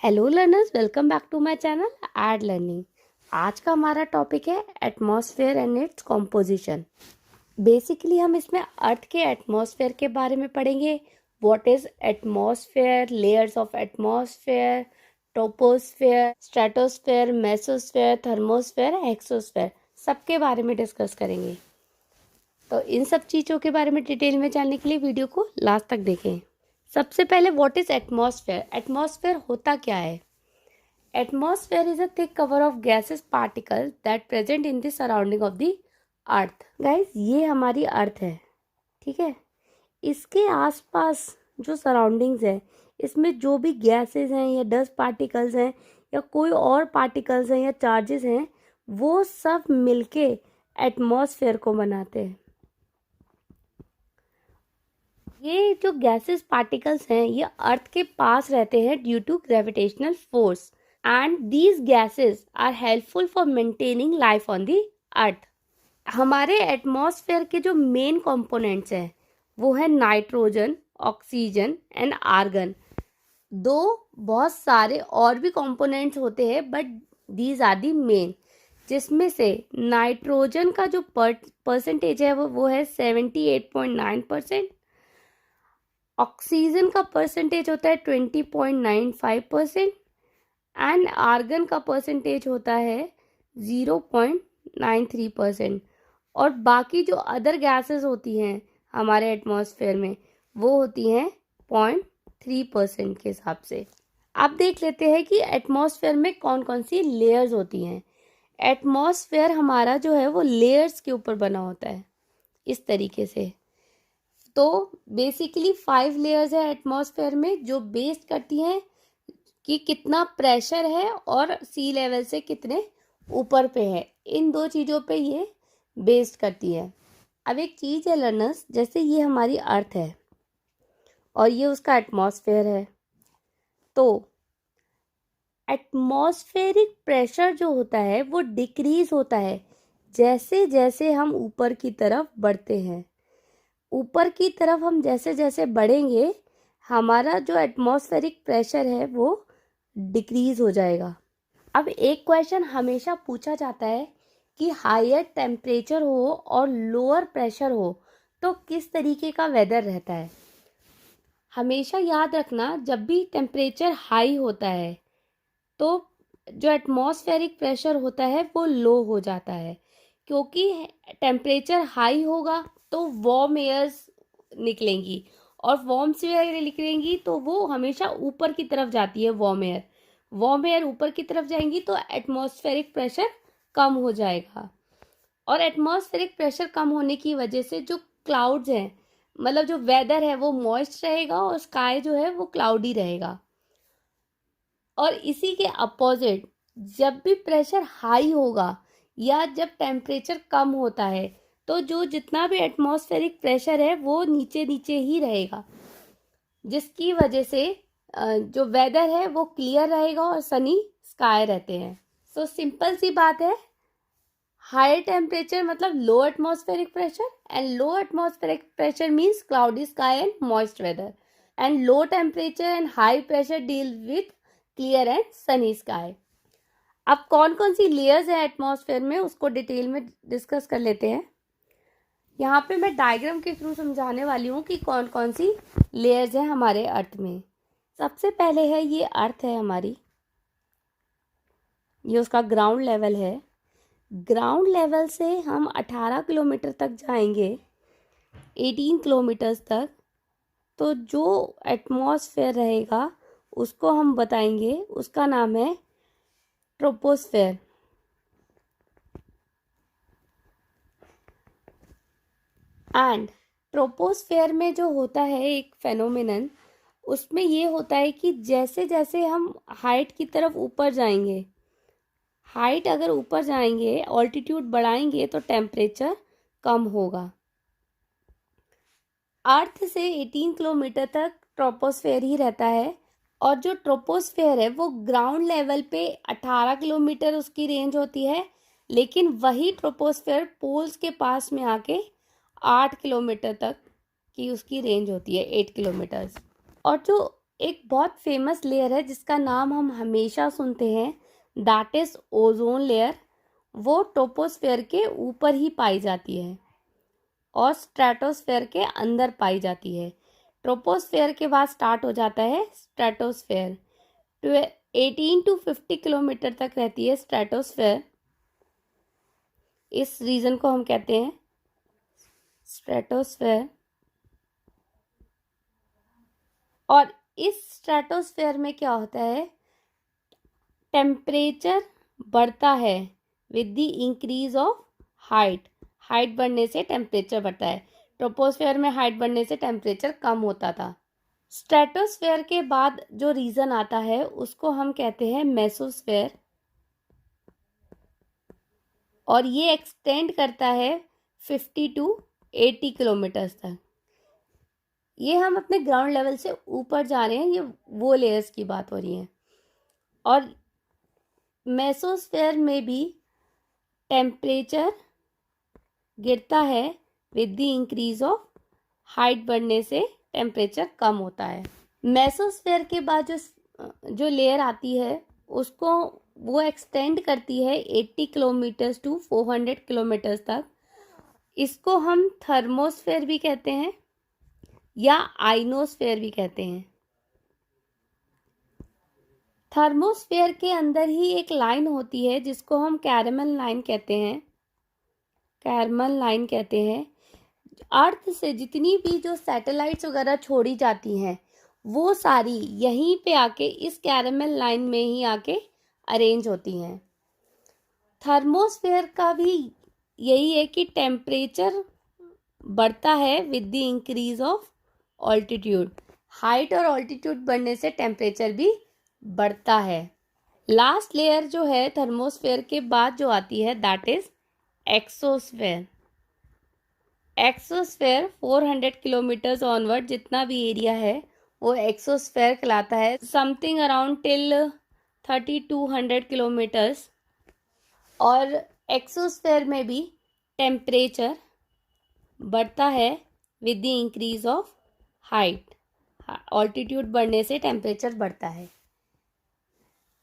Hello learners, welcome back to my channel Ed Learning. आज का हमारा टॉपिक है atmosphere and its composition. Basically हम इसमें अर्थ के एटमॉस्फेयर के बारे में पढ़ेंगे। What is atmosphere, layers of atmosphere, troposphere, stratosphere, mesosphere, thermosphere, exosphere, सबके बारे में डिस्कस करेंगे। तो इन सब चीज़ों के बारे में डिटेल में जानने के लिए वीडियो को लास्ट तक देखें। सबसे पहले व्हाट इज एटमॉस्फेयर। एटमॉस्फेयर होता क्या है? Atmosphere is a thick cover of gases particle that present in the surrounding of the earth. Guys, ये हमारी अर्थ है, ठीक है। इसके आसपास जो सराउंडिंग्स है, इसमें जो भी गैसेस हैं या डस्ट पार्टिकल्स हैं या कोई और पार्टिकल्स हैं या चार्जेस हैं, वो सब मिलके एटमॉस्फेयर को बनाते हैं। ये जो गैसेस पार्टिकल्स हैं ये अर्थ के पास रहते हैं due to gravitational force and these gases are helpful for maintaining life on the earth. हमारे एटमॉस्फेयर के जो मेन कंपोनेंट्स हैं वो है नाइट्रोजन, ऑक्सीजन एंड आर्गन। दो बहुत सारे और भी कंपोनेंट्स होते हैं but these are the main, जिसमें से नाइट्रोजन का जो परसेंटेज है वो है 78.9%। ऑक्सीजन का परसेंटेज होता है 20.95% एंड आर्गन का परसेंटेज होता है 0.93%। और बाकी जो अदर गैसेस होती हैं हमारे एटमॉस्फेयर में वो होती हैं 0.3% के हिसाब से। अब देख लेते हैं कि एटमॉस्फेयर में कौन कौन सी लेयर्स होती हैं। एटमॉस्फेयर हमारा जो है वो लेयर्स के ऊपर बना होता है इस तरीके से। तो बेसिकली 5 लेयर्स है एटमॉस्फेयर में जो बेस करती हैं कि कितना प्रेशर है और सी लेवल से कितने ऊपर पे है। इन दो चीज़ों पे ये बेस्ड करती है। अब एक चीज़ है लर्नर्स, जैसे ये हमारी अर्थ है और ये उसका एटमॉस्फेयर है, तो एटमॉस्फेरिक प्रेशर जो होता है वो डिक्रीज होता है जैसे जैसे हम ऊपर की तरफ बढ़ते हैं। ऊपर की तरफ हम जैसे जैसे बढ़ेंगे हमारा जो एटमॉस्फेरिक प्रेशर है वो डिक्रीज हो जाएगा। अब एक क्वेश्चन हमेशा पूछा जाता है कि हायर टेम्परेचर हो और लोअर प्रेशर हो तो किस तरीके का वेदर रहता है। हमेशा याद रखना, जब भी टेम्परेचर हाई होता है तो जो एटमॉस्फेरिक प्रेशर होता है वो लो हो जाता है, क्योंकि टेम्परेचर हाई होगा तो वार्म एयर्स निकलेंगी और वार्म एयर निकलेंगी तो वो हमेशा ऊपर की तरफ जाती है। वार्म एयर ऊपर की तरफ जाएंगी तो एटमॉस्फेरिक प्रेशर कम हो जाएगा। और एटमॉस्फेरिक प्रेशर कम होने की वजह से जो क्लाउड्स हैं, मतलब जो वेदर है वो मॉइस्ट रहेगा और स्काई जो है वो क्लाउडी रहेगा। और इसी के अपोजिट जब भी प्रेशर हाई होगा या जब टेम्परेचर कम होता है तो जो जितना भी एटमॉस्फेरिक प्रेशर है वो नीचे नीचे ही रहेगा, जिसकी वजह से जो वेदर है वो क्लियर रहेगा और सनी स्काई रहते हैं। सो सिंपल सी बात है, हाई टेम्परेचर मतलब low atmospheric pressure and low atmospheric pressure means cloudy sky and moist weather, and low temperature and high pressure deal with clear and sunny sky. अब कौन कौन सी लेयर्स है atmosphere में उसको detail में डिस्कस कर लेते हैं। यहाँ पे मैं डायग्राम के थ्रू समझाने वाली हूँ कि कौन कौन सी लेयर्स हैं हमारे अर्थ में। सबसे पहले है ये अर्थ है हमारी, ये उसका ग्राउंड लेवल है। ग्राउंड लेवल से हम 18 किलोमीटर तक जाएंगे, 18 किलोमीटर्स तक, तो जो एटमॉस्फेयर रहेगा उसको हम बताएंगे, उसका नाम है ट्रोपोस्फेयर। एंड ट्रोपोस्फेयर में जो होता है एक फेनोमेनन, उसमें ये होता है कि जैसे जैसे हम हाइट की तरफ ऊपर जाएंगे, हाइट अगर ऊपर जाएंगे, ऑल्टीट्यूड बढ़ाएंगे तो टेम्परेचर कम होगा। अर्थ से 18 किलोमीटर तक ट्रोपोस्फेयर ही रहता है और जो ट्रोपोस्फेयर है वो ग्राउंड लेवल पे 18 किलोमीटर उसकी रेंज होती है, लेकिन वही ट्रोपोस्फेयर पोल्स के पास में आके 8 किलोमीटर तक की उसकी रेंज होती है, 8 किलोमीटर्स। और जो एक बहुत फेमस लेयर है जिसका नाम हम हमेशा सुनते हैं, दैट इज ओजोन लेयर। वो ट्रोपोस्फेयर के ऊपर ही पाई जाती है और स्ट्रेटोस्फेयर के अंदर पाई जाती है। ट्रोपोस्फेयर के बाद स्टार्ट हो जाता है स्ट्रेटोस्फेयर। 18 to 50 किलोमीटर तक रहती है स्ट्रेटोस्फेयर। इस रीजन को हम कहते हैं स्ट्रेटोस्फेयर। और इस स्ट्रेटोस्फेयर में क्या होता है, टेम्परेचर बढ़ता है with the increase of height. Height बढ़ने से टेम्परेचर बढ़ता है। ट्रोपोस्फेयर में हाइट बढ़ने से टेम्परेचर कम होता था। स्ट्रेटोस्फेयर के बाद जो रीजन आता है उसको हम कहते हैं मेसोस्फेयर, और ये एक्सटेंड करता है 50 to 80 किलोमीटर्स तक। ये हम अपने ग्राउंड लेवल से ऊपर जा रहे हैं, ये वो लेयर्स की बात हो रही है। और मेसोस्फेयर में भी टेम्परेचर गिरता है with the increase of height बढ़ने से टेम्परेचर कम होता है। मेसोस्फेयर के बाद जो लेयर आती है उसको वो एक्सटेंड करती है 80 किलोमीटर्स टू 400 किलोमीटर्स तक। इसको हम थर्मोस्फेयर भी कहते हैं या आइनोस्फेयर भी कहते हैं। थर्मोस्फेयर के अंदर ही एक लाइन होती है जिसको हम कैरमल लाइन कहते हैं। कैरमल लाइन कहते हैं। अर्थ से जितनी भी जो सैटेलाइट्स वगैरह छोड़ी जाती हैं वो सारी यहीं पे आके इस कैरमल लाइन में ही आके अरेंज होती हैं। थर्मोस्फेयर का भी यही है कि टेम्परेचर बढ़ता है with the increase of altitude. Height और ऑल्टीट्यूड बढ़ने से टेम्परेचर भी बढ़ता है। लास्ट लेयर जो है थर्मोस्फेयर के बाद जो आती है that is exosphere. Exosphere 400 kilometres onward जितना भी एरिया है वो एक्सोस्फेयर कहलाता है। Something around till 3200 kilometres. और एक्सोस्फेयर में भी टेम्परेचर बढ़ता है with the increase of height. Altitude बढ़ने से टेम्परेचर बढ़ता है।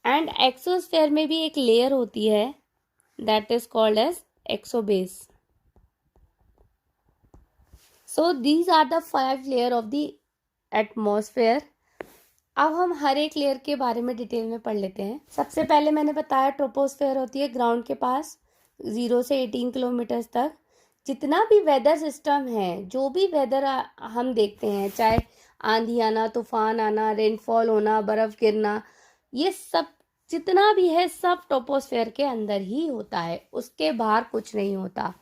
एंड एक्सोस्फेयर में भी एक लेयर होती है that is called as exobase. So these are the 5 layer of the atmosphere. अब हम हर एक लेयर के बारे में डिटेल में पढ़ लेते हैं। सबसे पहले मैंने बताया ट्रोपोस्फेयर होती है ग्राउंड के पास 0 से 18 किलोमीटर्स तक। जितना भी वेदर सिस्टम है, जो भी वेदर हम देखते हैं, चाहे आंधी आना, तूफान आना, रेनफॉल होना, बर्फ गिरना, ये सब जितना भी है सब ट्रोपोस्फेयर के अंदर ही होता है, उसके बाहर कुछ नहीं होता।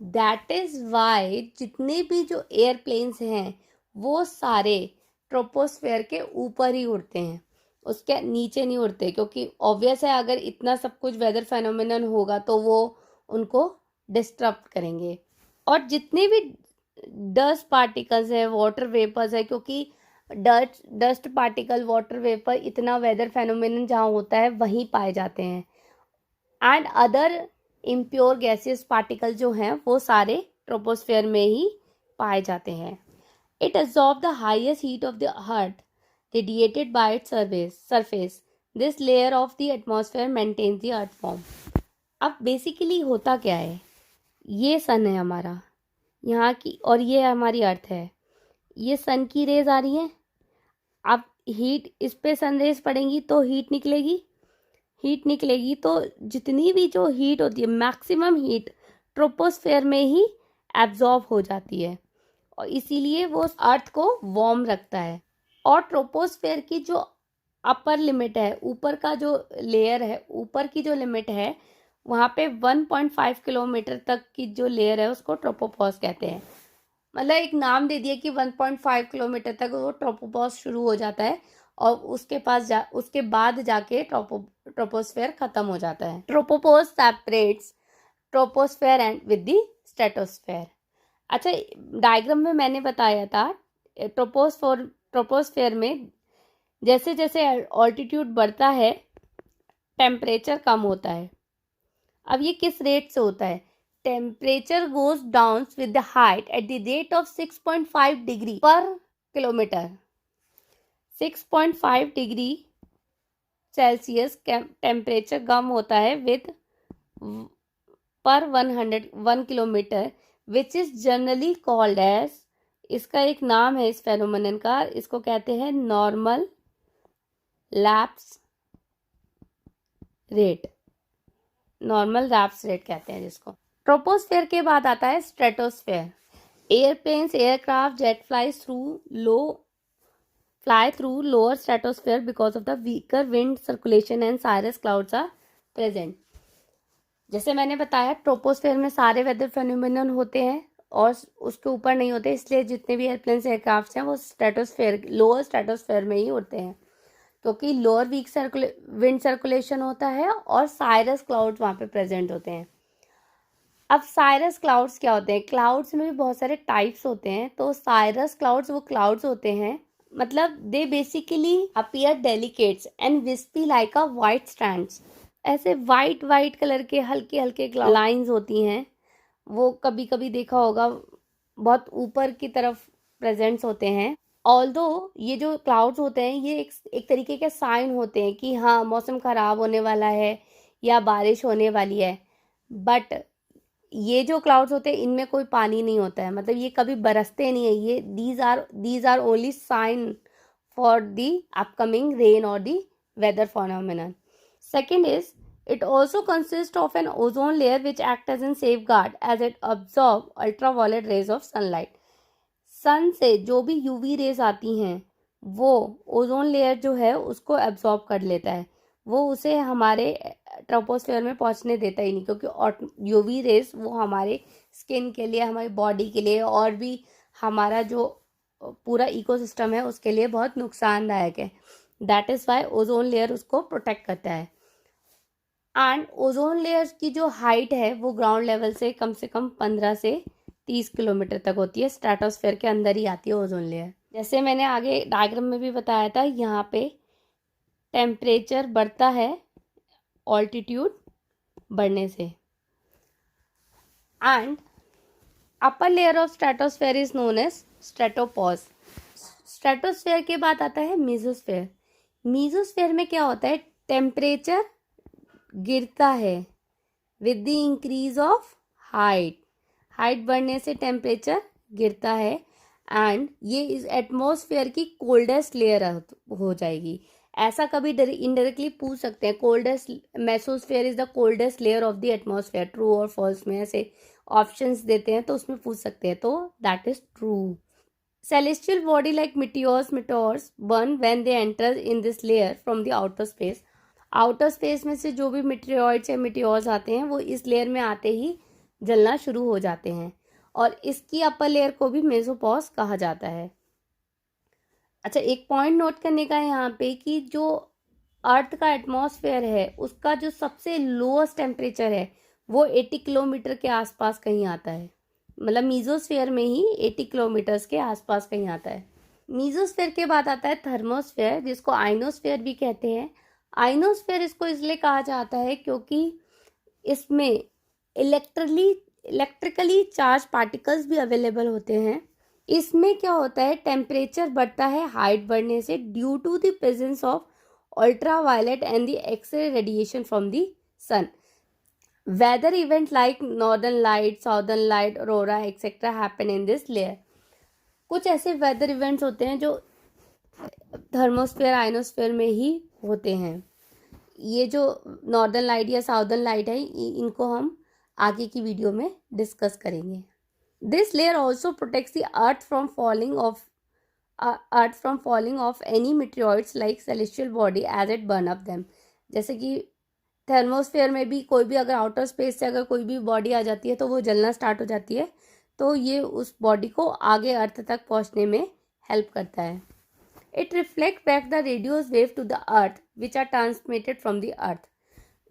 दैट इज वाई जितने भी जो एयरप्लेन्स हैं वो सारे ट्रोपोस्फेयर के ऊपर ही उड़ते हैं, उसके नीचे नहीं उड़ते, क्योंकि ऑब्वियस है अगर इतना सब कुछ वेदर फेनोमेनन होगा तो वो उनको डिस्टर्ब करेंगे। और जितने भी डस्ट पार्टिकल्स है, वाटर वेपर्स है, क्योंकि डस्ट पार्टिकल, वाटर वेपर, इतना वेदर फेनोमेनन जहाँ होता है वहीं पाए जाते हैं। And other impure gaseous particle जो हैं वो सारे ट्रोपोस्फेयर में ही पाए जाते हैं। It absorbs the highest heat of the earth radiated by its surface. This layer of the atmosphere maintains the earth form. अब बेसिकली होता क्या है, ये सन है हमारा यहाँ की और ये हमारी अर्थ है। ये सन की रेज आ रही हैं, अब हीट इस पे सन रेज पड़ेंगी तो हीट निकलेगी तो जितनी भी जो हीट होती है मैक्सिमम हीट ट्रोपोस्फेयर में ही एब्जॉर्ब हो जाती है और इसीलिए वो अर्थ को वार्म रखता है। और ट्रोपोस्फेयर की जो अपर लिमिट है, ऊपर का जो लेयर है, ऊपर की जो लिमिट है वहाँ पे 1.5 किलोमीटर तक की जो लेयर है उसको ट्रोपोपॉज कहते हैं। मतलब एक नाम दे दिया कि 1.5 किलोमीटर तक वो ट्रोपोपॉज शुरू हो जाता है और उसके बाद जाके ट्रोपोस्फेयर खत्म हो जाता है। Tropopause separates troposphere and with the stratosphere. अच्छा, डायग्राम में मैंने बताया था ट्रोपोस्फेयर में जैसे जैसे ऑल्टीट्यूड बढ़ता है टेम्परेचर कम होता है। अब ये किस रेट से होता है, temperature goes down with the height at the rate of 6.5 degree per kilometre. 6.5 degree Celsius temperature कम होता है with per 1 kilometre, which is generally called as, इसका एक नाम है इस फेनोमेनन का, इसको कहते हैं normal lapse rate. Normal lapse rate कहते हैं जिसको। ट्रोपोस्फेयर के बाद आता है stratosphere. Airplanes, aircraft, jet fly through lower stratosphere because of the weaker wind circulation and cirrus clouds are present। जैसे मैंने बताया ट्रोपोस्फेयर में सारे वेदर फेनोमेनन होते हैं और उसके ऊपर नहीं होते, इसलिए जितने भी एयरप्लेन्स एयरक्राफ्ट हैं वो लोअर स्ट्रेटोस्फेयर में ही होते हैं, क्योंकि लोअर वीक विंड सर्कुलेशन होता है और साइरस क्लाउड्स वहाँ पे प्रेजेंट होते हैं। अब साइरस क्लाउड्स क्या होते हैं? क्लाउड्स में भी बहुत सारे टाइप्स होते हैं। तो साइरस क्लाउड्स वो क्लाउड्स होते हैं, मतलब they basically appear delicates and wispy like a white strands. ऐसे वाइट कलर के हल्के हल्के लाइंस होती हैं, वो कभी कभी देखा होगा बहुत ऊपर की तरफ प्रेजेंट्स होते हैं। ऑल्दो ये जो क्लाउड्स होते हैं ये एक तरीके के साइन होते हैं कि हाँ मौसम खराब होने वाला है या बारिश होने वाली है, बट ये जो क्लाउड्स होते हैं इनमें कोई पानी नहीं होता है, मतलब ये कभी बरसते नहीं है। ये these are only sign for the upcoming rain और the weather phenomenon। Second is, it also consists of an ozone layer which acts as a safeguard as it absorbs ultraviolet rays of sunlight। सन से जो भी UV rays आती हैं वो ozone layer जो है उसको एब्जॉर्ब कर लेता है, वो उसे हमारे ट्रोपोस्फेयर में पहुंचने देता ही नहीं, क्योंकि यूवी रेज वो हमारे स्किन के लिए, हमारी बॉडी के लिए और भी हमारा जो पूरा इकोसिस्टम है उसके लिए बहुत नुकसानदायक है। That is why ozone layer उसको प्रोटेक्ट करता है। एंड ओजोन लेयर की जो हाइट है वो ग्राउंड लेवल से कम 15 से 30 किलोमीटर तक होती है। स्ट्रेटोस्फेयर के अंदर ही आती है ओजोन लेयर। जैसे मैंने आगे डायग्राम में भी बताया था, यहाँ पे टेम्परेचर बढ़ता है ऑल्टीट्यूड बढ़ने से। And upper layer of stratosphere is known as stratopause. Stratosphere के बाद आता है मीजोस्फेयर। मीजोस्फेयर में क्या होता है? टेम्परेचर गिरता है with the increase of height बढ़ने से टेम्परेचर गिरता है, एंड ये इस एटमॉस्फेयर की कोल्डेस्ट लेयर हो जाएगी। ऐसा कभी इनडायरेक्टली पूछ सकते हैं, coldest mesosphere is the coldest layer of the atmosphere, true और फॉल्स में ऐसे ऑप्शंस देते हैं तो उसमें पूछ सकते हैं, तो that is true. Celestial body like meteors burn when they enter in this layer from the outer space। Outer space में से जो भी मिटेरॉइड्स या मिटियोर्स आते हैं वो इस लेयर में आते ही जलना शुरू हो जाते हैं, और इसकी अपर लेयर को भी मेसोपॉज कहा जाता है। अच्छा, एक पॉइंट नोट करने का है यहाँ पे कि जो अर्थ का एटमॉस्फेयर है उसका जो सबसे लोएस्ट टेम्परेचर है वो 80 किलोमीटर के आसपास कहीं आता है, मतलब मीजोस्फेयर में ही 80 किलोमीटर्स के आसपास कहीं आता है। मीजोस्फेयर के बाद आता है थर्मोस्फेयर, जिसको आइनोस्फेयर भी कहते हैं। आइनोस्फेयर इसको इसलिए कहा जाता है क्योंकि इसमें इलेक्ट्रिकली चार्ज पार्टिकल्स भी अवेलेबल होते हैं। इसमें क्या होता है? टेम्परेचर बढ़ता है हाइट बढ़ने से due to the presence of ultraviolet and the x ray radiation from the sun. Weather event like northern light, southern light, aurora etcetera happen in this layer. कुछ ऐसे वेदर इवेंट्स होते हैं जो थर्मोस्फेयर आइनोस्फेयर में ही होते हैं। ये जो नॉर्दर्न लाइट या साउदर्न लाइट है इनको हम आगे की वीडियो में डिस्कस करेंगे। This layer also protects the earth from falling of any meteoroids like celestial body as it burn up them. जैसे कि थर्मोस्फेयर में भी कोई भी अगर आउटर स्पेस से अगर कोई भी बॉडी आ जाती है तो वो जलना स्टार्ट हो जाती है, तो ये उस बॉडी को आगे अर्थ तक पहुंचने में हेल्प करता है। It reflect back the radios wave to the earth which are transmitted from the earth.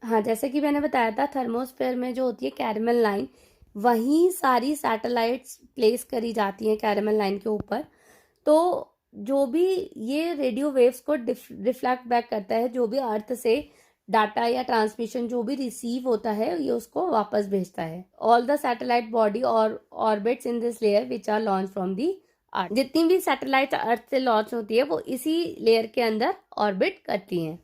हाँ, जैसे कि मैंने बताया था थर्मोस्फेयर में जो होती है कैरमल लाइन, वहीं सारी सैटेलाइट्स प्लेस करी जाती हैं कैरमल लाइन के ऊपर। तो जो भी ये रेडियो वेव्स को रिफ्लेक्ट बैक करता है, जो भी अर्थ से डाटा या ट्रांसमिशन जो भी रिसीव होता है ये उसको वापस भेजता है। ऑल द सैटेलाइट बॉडी और orbits in this layer which are launch from the earth. जितनी भी सैटेलाइट अर्थ से लॉन्च होती है वो इसी लेयर के अंदर ऑर्बिट करती हैं।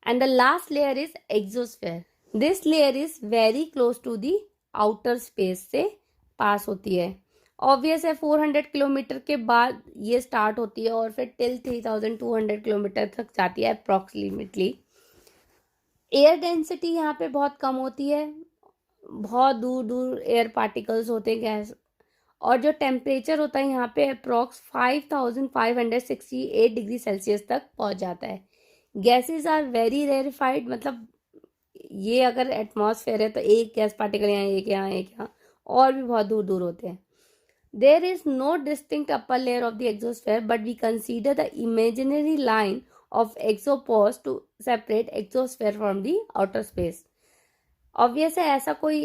And the last layer is exosphere. This layer is very close to the outer space से पास होती है। ऑब्वियस है 400 किलोमीटर के बाद ये स्टार्ट होती है और फिर टिल 3200 किलोमीटर तक जाती है अप्रॉक्सीमेटली। एयर डेंसिटी यहाँ पे बहुत कम होती है, बहुत दूर दूर एयर पार्टिकल्स होते हैं गैस, और जो टेम्परेचर होता है यहाँ पे अप्रॉक्स 5568 डिग्री सेल्सियस तक पहुँच जाता है। गैसेस आर वेरी रेरिफाइड, मतलब ये अगर एटमॉस्फेयर है तो एक गैस पार्टिकल यहाँ, एक यहाँ, एक यहाँ, और भी बहुत दूर दूर होते हैं। There is no distinct upper layer of the exosphere, but we consider the imaginary line of exopause to separate exosphere from the outer space. Obvious है ऐसा कोई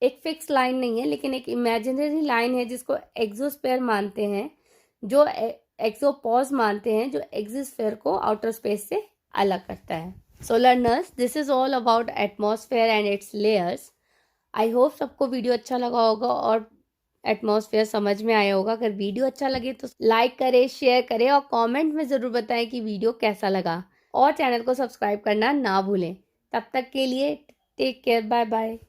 एक फिक्स लाइन नहीं है, लेकिन एक इमेजिनरी लाइन है जिसको एक्सोस्फेयर मानते हैं, जो एक्सोपॉज मानते हैं, जो एक्सोस्फेयर को आउटर स्पेस से अलग करता है। सो learners, this is all about atmosphere and it's layers. I hope सबको वीडियो अच्छा लगा होगा और एटमॉस्फेयर समझ में आया होगा। अगर वीडियो अच्छा लगे तो लाइक करें, शेयर करें और कमेंट में ज़रूर बताएं कि वीडियो कैसा लगा, और चैनल को सब्सक्राइब करना ना भूलें। तब तक के लिए टेक केयर, बाय बाय।